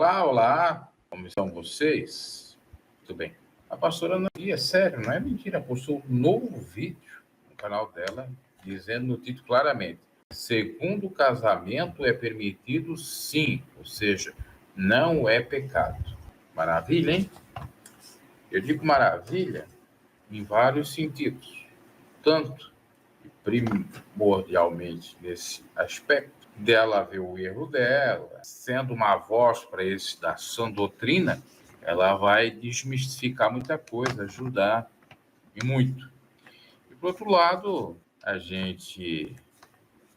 Olá, olá, como estão vocês? Tudo bem. A pastora Ana, é sério, não é mentira, postou um novo vídeo no canal dela, dizendo no título claramente: segundo casamento é permitido sim, ou seja, não é pecado. Maravilha, hein? Eu digo maravilha em vários sentidos, tanto e primordialmente nesse aspecto dela ver o erro dela, sendo uma voz para esse da sã doutrina, ela vai desmistificar muita coisa, ajudar e muito. E por outro lado, a gente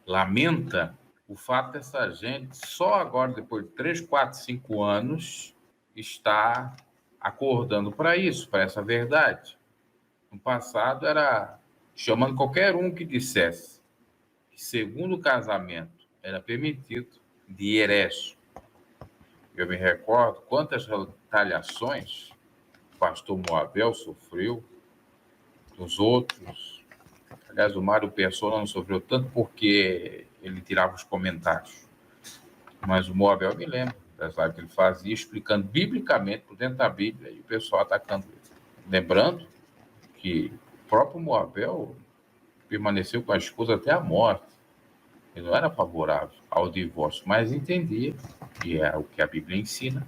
lamenta o fato dessa gente só agora, depois de 3, 4, 5 anos, está acordando para isso, para essa verdade. No passado era chamando qualquer um que dissesse que segundo o casamento era permitido de herege. Eu me recordo quantas retaliações o pastor Moabel sofreu, dos outros. Aliás, o Mário Persona não sofreu tanto porque ele tirava os comentários. Mas o Moabel me lembra das lives que ele fazia, explicando biblicamente por dentro da Bíblia e o pessoal atacando ele. Lembrando que o próprio Moabel permaneceu com a esposa até a morte. Ele não era favorável ao divórcio, mas entendia, que é o que a Bíblia ensina,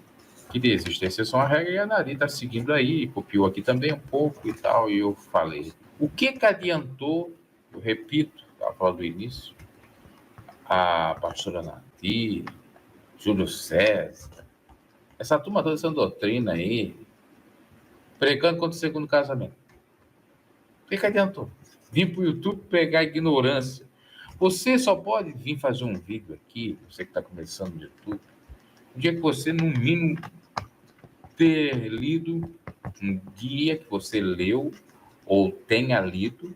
que existe exceção à regra, e a Nari está seguindo aí, copiou aqui também um pouco e tal, e eu falei. O que adiantou, eu repito, estava falando do início, a pastora Nati, Júlio César, essa turma toda essa doutrina aí, pregando contra o segundo casamento. O que adiantou? Vim para o YouTube pegar ignorância. Você só pode vir fazer um vídeo aqui, você que está começando no YouTube, um dia que você, no mínimo, ter lido um dia que você leu ou tenha lido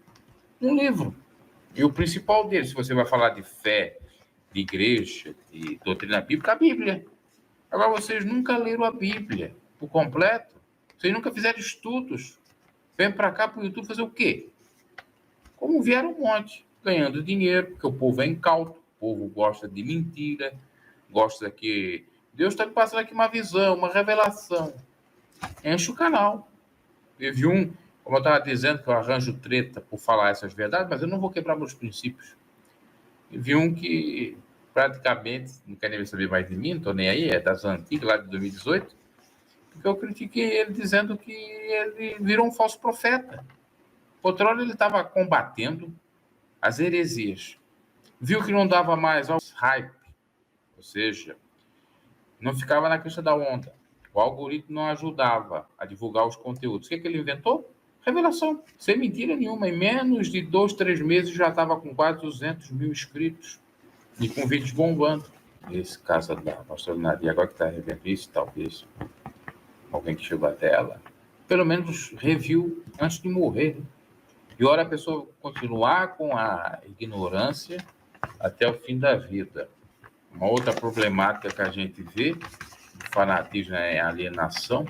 um livro. E o principal dele, se você vai falar de fé, de igreja, de doutrina bíblica, a Bíblia. Agora, vocês nunca leram a Bíblia por completo. Vocês nunca fizeram estudos. Vem para cá para o YouTube fazer o quê? Como vieram um monte, ganhando dinheiro, porque o povo é incauto, o povo gosta de mentira, gosta que Deus está passando aqui uma visão, uma revelação. Enche o canal. Teve um, como eu estava dizendo, que eu arranjo treta por falar essas verdades, mas eu não vou quebrar meus princípios. Teve um que praticamente não quer nem saber mais de mim, não estou nem aí, é das antigas, lá de 2018, porque eu critiquei ele dizendo que ele virou um falso profeta. Outrora ele estava combatendo as heresias. Viu que não dava mais ao hype, ou seja, não ficava na crista da onda. O algoritmo não ajudava a divulgar os conteúdos. O que ele inventou? Revelação. Sem mentira nenhuma. Em menos de 2, 3 meses já estava com quase 200 mil inscritos. E com vídeos bombando. Nesse caso da pastora Nadia, agora que está revendo isso, talvez alguém que chegou até ela, pelo menos reviu antes de morrer. E ora a pessoa continuar com a ignorância até o fim da vida. Uma outra problemática que a gente vê, o fanatismo é a alienação.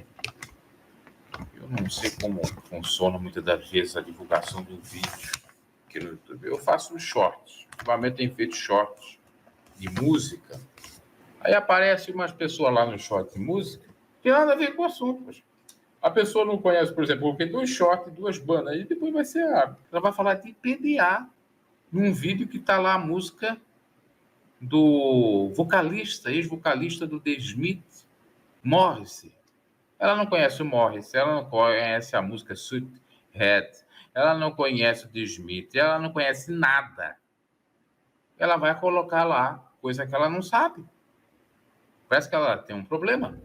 Eu não sei como funciona muitas das vezes a divulgação do vídeo aqui no YouTube. Eu faço shorts. Ultimamente tenho feito shorts de música. Aí aparecem umas pessoas lá no short de música que tem nada a ver com o assunto. Poxa. A pessoa não conhece, por exemplo, porque 2 shorts, 2 bandas, e depois vai ser ela vai falar de PDA num vídeo que está lá a música do vocalista, ex-vocalista do The Smith, Morrissey. Ela não conhece o Morrissey, ela não conhece a música Sweet Head, ela não conhece o The Smith, ela não conhece nada. Ela vai colocar lá coisa que ela não sabe. Parece que ela tem um problema.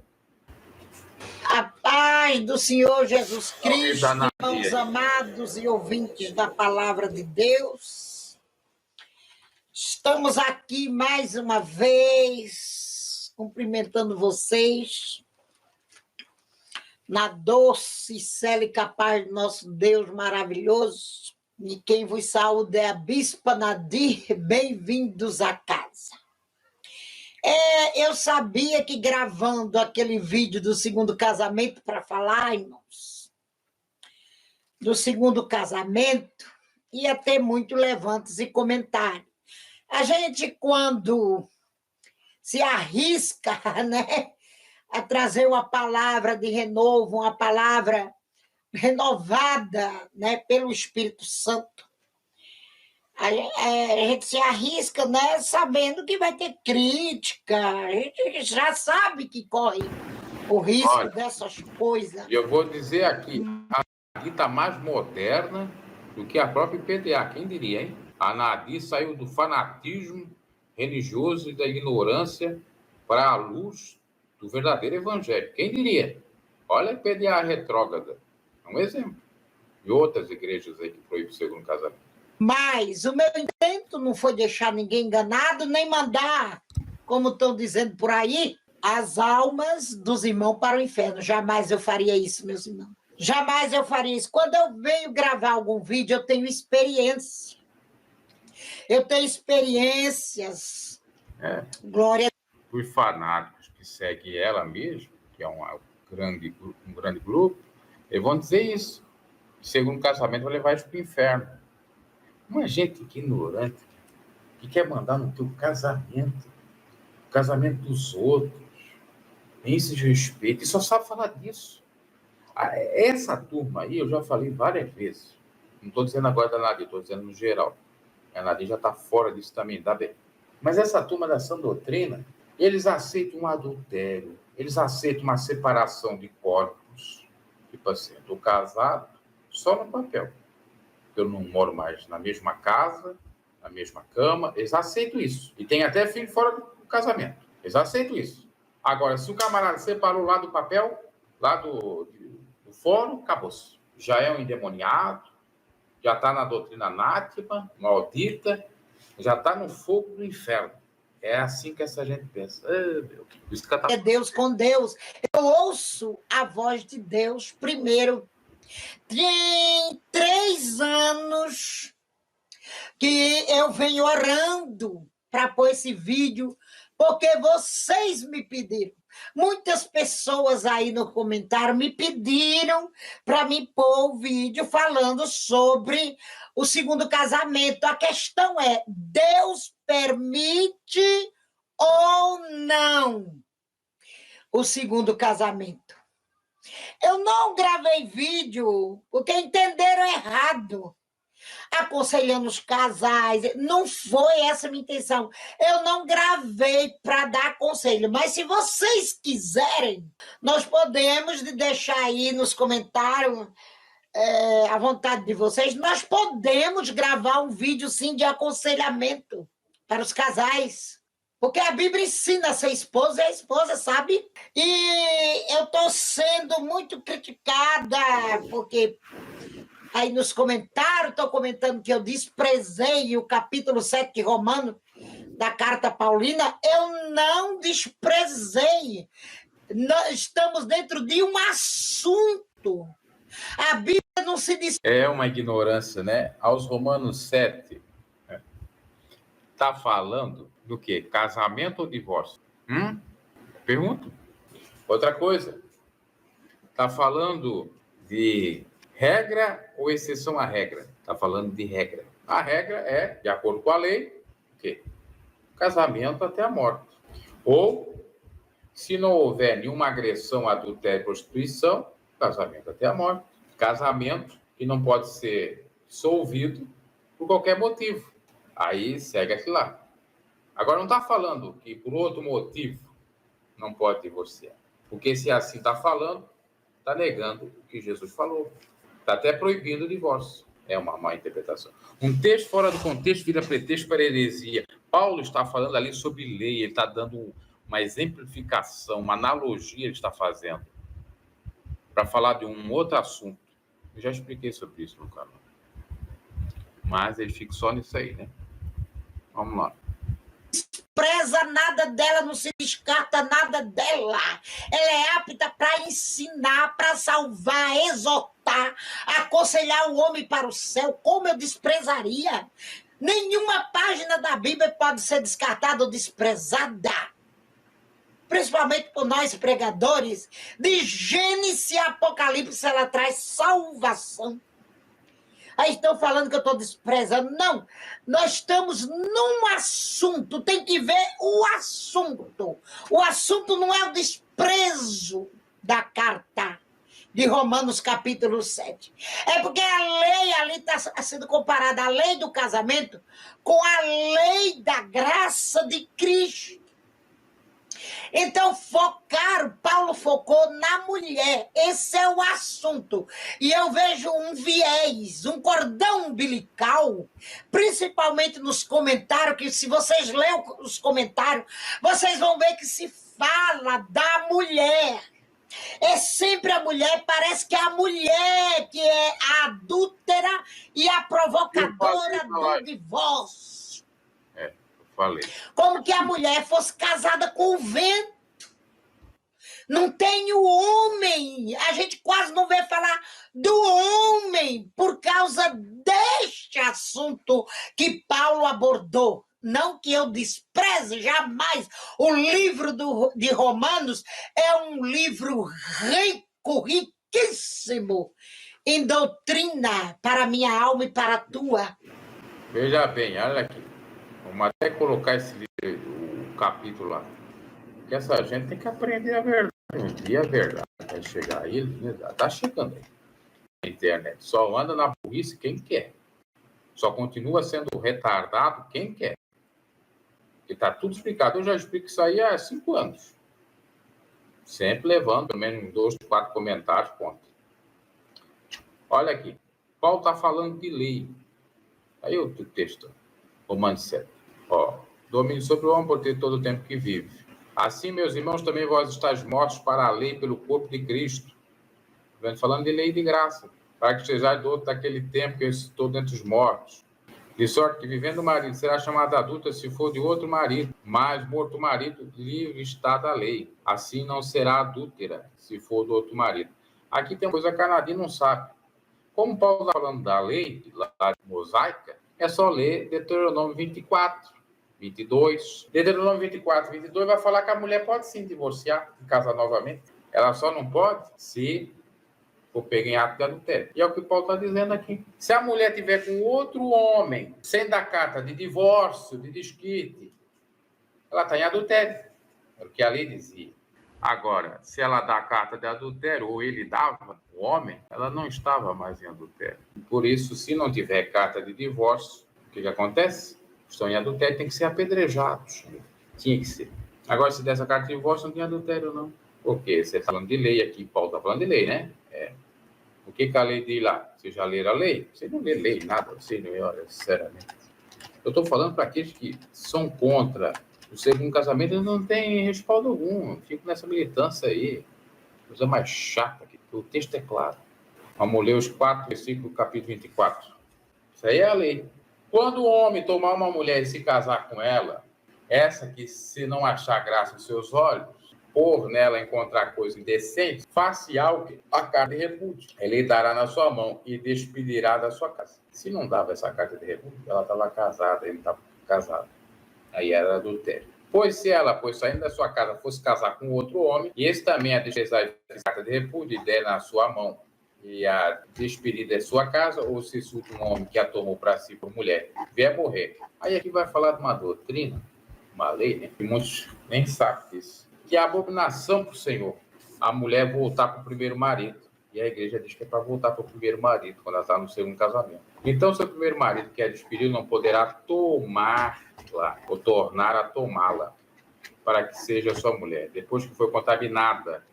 A paz do Senhor Jesus Cristo, irmãos amados e ouvintes da palavra de Deus. Estamos aqui mais uma vez, cumprimentando vocês, na doce, célica paz do nosso Deus maravilhoso. E quem vos saúda é a Bispa Nadir, bem-vindos à casa. Eu sabia que gravando aquele vídeo do segundo casamento para falar, irmãos, do segundo casamento, ia ter muito levantes e comentários. A gente, quando se arrisca, né, a trazer uma palavra de renovo, uma palavra renovada, né, pelo Espírito Santo. A gente se arrisca, né, sabendo que vai ter crítica, a gente já sabe que corre o risco dessas coisas. E eu vou dizer aqui, a Nadir está mais moderna do que a própria PDA, quem diria, hein? A Nadir saiu do fanatismo religioso e da ignorância para a luz do verdadeiro evangelho. Quem diria? Olha a PDA retrógrada, é um exemplo. E outras igrejas aí que proíbem o segundo casamento. Mas o meu intento não foi deixar ninguém enganado, nem mandar, como estão dizendo por aí, as almas dos irmãos para o inferno. Jamais eu faria isso, meus irmãos. Jamais eu faria isso. Quando eu venho gravar algum vídeo, eu tenho experiência. Eu tenho experiências. Glória a Deus. Os fanáticos que seguem ela mesmo, que é um grande grupo, eles vão dizer isso. Segundo casamento vai levar isso para o inferno. Uma gente ignorante que quer mandar no teu casamento, o casamento dos outros, nem se respeita, e só sabe falar disso. Essa turma aí, eu já falei várias vezes, não estou dizendo agora da Nadir, estou dizendo no geral. A Nadir já está fora disso também, tá bem. Mas essa turma da sã doutrina, eles aceitam um adultério, eles aceitam uma separação de corpos. Tipo assim, eu estou casado só no papel. Eu não moro mais na mesma casa, na mesma cama. Eles aceitam isso. E tem até filho fora do casamento. Eles aceitam isso. Agora, se o camarada separou lá do papel, lá do fórum, acabou-se. Já é um endemoniado, já está na doutrina anátima, maldita, já está no fogo do inferno. É assim que essa gente pensa. É Deus com Deus. Eu ouço a voz de Deus primeiro. Tem 3 anos que eu venho orando para pôr esse vídeo, porque vocês me pediram. Muitas pessoas aí no comentário me pediram para me pôr o vídeo falando sobre o segundo casamento. A questão é, Deus permite ou não o segundo casamento? Eu não gravei vídeo porque entenderam errado, aconselhando os casais. Não foi essa a minha intenção. Eu não gravei para dar conselho, mas se vocês quiserem, nós podemos deixar aí nos comentários à vontade de vocês. Nós podemos gravar um vídeo, sim, de aconselhamento para os casais. Porque a Bíblia ensina a ser esposa, é esposa, sabe? E eu estou sendo muito criticada, porque aí nos comentários estão comentando que eu desprezei o capítulo 7 de Romanos, da carta paulina. Eu não desprezei. Nós estamos dentro de um assunto. A Bíblia não se diz... É uma ignorância, né? Aos Romanos 7, está falando do quê? Casamento ou divórcio? Pergunto. Outra coisa. Está falando de regra ou exceção à regra? Está falando de regra. A regra é, de acordo com a lei, o quê? Casamento até a morte. Ou, se não houver nenhuma agressão, adultério e prostituição, casamento até a morte. Casamento que não pode ser dissolvido por qualquer motivo. Aí segue aquilo lá. Agora, não está falando que por outro motivo não pode divorciar. Porque se assim está falando, está negando o que Jesus falou. Está até proibindo o divórcio. É uma má interpretação. Um texto fora do contexto vira pretexto para heresia. Paulo está falando ali sobre lei, ele está dando uma exemplificação, uma analogia ele está fazendo para falar de um outro assunto. Eu já expliquei sobre isso no canal. Mas ele fica só nisso aí, né? Vamos lá. Preza nada dela, não se descarta nada dela. Ela é apta para ensinar, para salvar, exortar, aconselhar o homem para o céu. Como eu desprezaria? Nenhuma página da Bíblia pode ser descartada ou desprezada. Principalmente por nós pregadores. De Gênesis e Apocalipse ela traz salvação. Aí estão falando que eu estou desprezando. Não, nós estamos num assunto, tem que ver o assunto. O assunto não é o desprezo da carta de Romanos capítulo 7. É porque a lei ali está sendo comparada, a lei do casamento, com a lei da graça de Cristo. Então, Paulo focou na mulher. Esse é o assunto. E eu vejo um viés, um cordão umbilical, principalmente nos comentários, que se vocês lerem os comentários, vocês vão ver que se fala da mulher. É sempre a mulher, parece que é a mulher que é a adúltera e a provocadora do divórcio. Eu falei. Como que a mulher fosse casada com o vento. Não tem o homem. A gente quase não vê falar do homem por causa deste assunto que Paulo abordou. Não que eu despreze jamais. O livro de Romanos é um livro rico, riquíssimo em doutrina para a minha alma e para a tua. Veja bem, olha aqui. Vamos até colocar esse livro, o capítulo lá. Porque essa gente tem que aprender a verdade. Um dia a verdade vai chegar aí, está chegando aí. A internet só anda na burrice quem quer. Só continua sendo retardado quem quer. Porque está tudo explicado. Eu já explico isso aí há 5 anos. Sempre levando pelo menos 2, 4 comentários, ponto. Olha aqui. Paulo está falando de lei. Aí o texto. Romanos 7. Domínio sobre o homem por ter todo o tempo que vive. Assim, meus irmãos, também vós estáis mortos para a lei pelo corpo de Cristo. Falando de lei de graça. Para que sejais do outro daquele tempo que eu estou dentre os mortos. De sorte que, vivendo o marido, será chamada adulta se for de outro marido, mas morto o marido, livre está da lei. Assim não será adúltera se for do outro marido. Aqui tem uma coisa que a Nadine não sabe. Como Paulo está falando da lei, lá mosaica, é só ler Deuteronômio 24, 22. Deuteronômio 24, 22 vai falar que a mulher pode sim divorciar e casar novamente. Ela só não pode se for pegar em ato de adultério. E é o que Paulo está dizendo aqui. Se a mulher tiver com outro homem, sem dar carta de divórcio, de desquite, ela está em adultério. É o que a lei dizia. Agora, se ela dá carta de adultério, ou ele dava, o homem, ela não estava mais em adultério. Por isso, se não tiver carta de divórcio, o que acontece? Estão em adultério, tem que ser apedrejados. Tinha que ser. Agora, se dessa carta de divórcio, não tem adultério, não. Porque você está falando de lei aqui, Paulo está falando de lei, né? O que a lei diz lá? Você já leram a lei? Você não lê lei, nada. Você não olha, sinceramente. Eu estou falando para aqueles que são contra o segundo casamento, não tem respaldo algum. Fico nessa militância aí. Coisa mais chata aqui. O texto é claro. Vamos ler os 4 versículos do capítulo 24. Isso aí é a lei. Quando o homem tomar uma mulher e se casar com ela, essa que se não achar graça aos seus olhos, por nela encontrar coisa indecente, faça algo, a carta de repúdio. Ele dará na sua mão e despedirá da sua casa. Se não dava essa carta de repúdio, ela estava casada, ele estava casado. Aí era adultério. Pois se ela, saindo da sua casa, fosse casar com outro homem, e esse também a desprezar a carta de repúdio e der na sua mão e a despedir da sua casa, ou se esse último homem que a tomou para si por mulher vier morrer. Aí aqui vai falar de uma doutrina, uma lei, né? Que muitos nem sabem disso. Que é a abominação para o Senhor, a mulher voltar para o primeiro marido. E a igreja diz que é para voltar para o primeiro marido, quando ela está no segundo casamento. Então, seu primeiro marido que é despedido não poderá tomá-la, ou tornar a tomá-la, para que seja sua mulher, depois que foi contaminada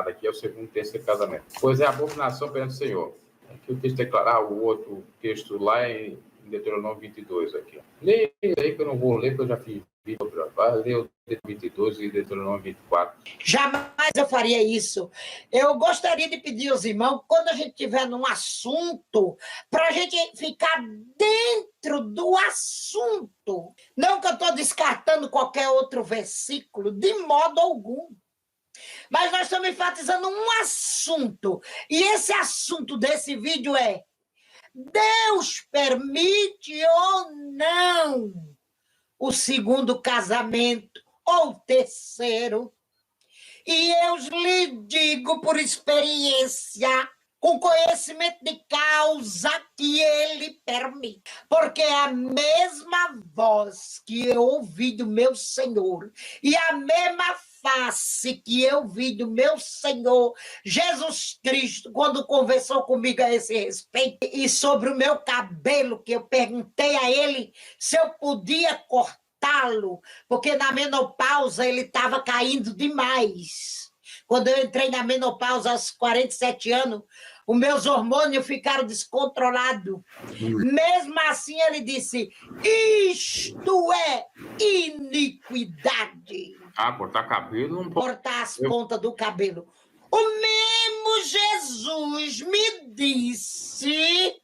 aqui é o segundo, terceiro casamento. Pois é a abominação perante o Senhor. Aqui o texto declarar, o outro texto lá em Deuteronômio 22, aqui. Leia aí que eu não vou ler, porque eu já fiz vídeo. Vai ler o 22 e Deuteronômio 24. Jamais eu faria isso. Eu gostaria de pedir aos irmãos, quando a gente estiver num assunto, para a gente ficar dentro do assunto. Não que eu estou descartando qualquer outro versículo, de modo algum. Mas nós estamos enfatizando um assunto. E esse assunto desse vídeo é: Deus permite ou não o segundo casamento ou o terceiro? E eu lhe digo por experiência, com conhecimento de causa que ele permite. Porque a mesma voz que eu ouvi do meu Senhor e a mesma face que eu vi do meu Senhor Jesus Cristo, quando conversou comigo a esse respeito, e sobre o meu cabelo, que eu perguntei a ele se eu podia cortá-lo, porque na menopausa ele estava caindo demais. Quando eu entrei na menopausa aos 47 anos, os meus hormônios ficaram descontrolados. Mesmo assim, ele disse: isto é iniquidade. Cortar cabelo não pode. Cortar as pontas do cabelo. O mesmo Jesus me disse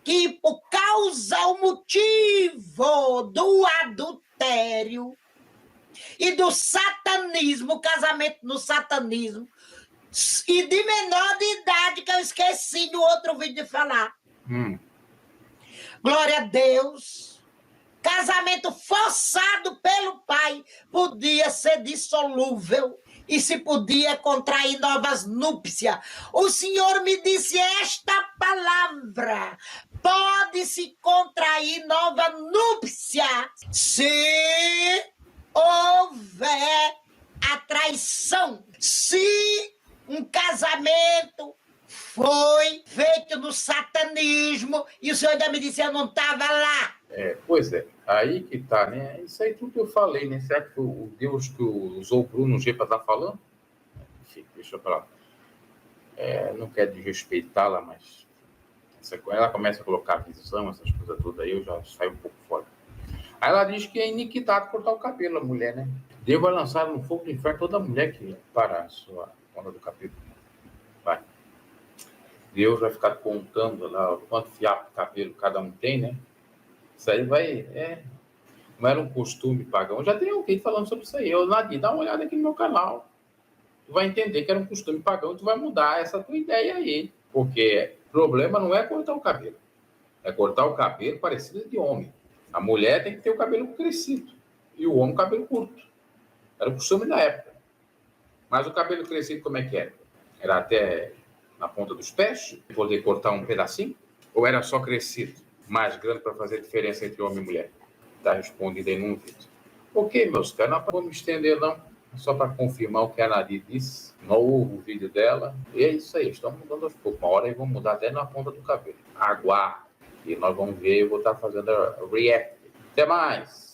que por causa, o motivo do adultério e do satanismo, casamento no satanismo, e de menor de idade, que eu esqueci no outro vídeo de falar. Glória a Deus. Casamento forçado pelo pai podia ser dissolúvel e se podia contrair novas núpcias. O Senhor me disse esta palavra: pode-se contrair nova núpcia se houver a traição. Se um casamento foi feito no satanismo, e o Senhor ainda me disse: eu não estava lá. Pois é, aí que tá, né? Isso aí tudo que eu falei, né? Será que foi o Deus que usou o Bruno G para estar falando? Enfim, deixa eu falar. Não quero desrespeitá-la, mas ela começa a colocar visão, essas coisas todas aí, eu já saio um pouco fora. Aí ela diz que é iniquidade cortar o cabelo, a mulher, né? Deus vai lançar no fogo do inferno toda mulher que parar a sua ponta do cabelo. Vai. Deus vai ficar contando lá quanto fiapo de cabelo cada um tem, né? Isso aí vai... não era um costume pagão. Já tem alguém falando sobre isso aí. Nadine, dá uma olhada aqui no meu canal. Tu vai entender que era um costume pagão, tu vai mudar essa tua ideia aí. Porque o problema não é cortar o cabelo. É cortar o cabelo parecido de homem. A mulher tem que ter o cabelo crescido. E o homem o cabelo curto. Era o costume da época. Mas o cabelo crescido como é que era? Era até na ponta dos pés? Poder cortar um pedacinho? Ou era só crescido? Mais grande para fazer diferença entre homem e mulher? Está respondido aí num vídeo. Ok, meus caras, não vou me estender não. Só para confirmar o que a Nadine disse. Não houve o vídeo dela. E é isso aí, estamos mudando aos poucos. Uma hora aí vamos mudar até na ponta do cabelo. Aguarde. E nós vamos ver, eu vou estar fazendo a react. Até mais!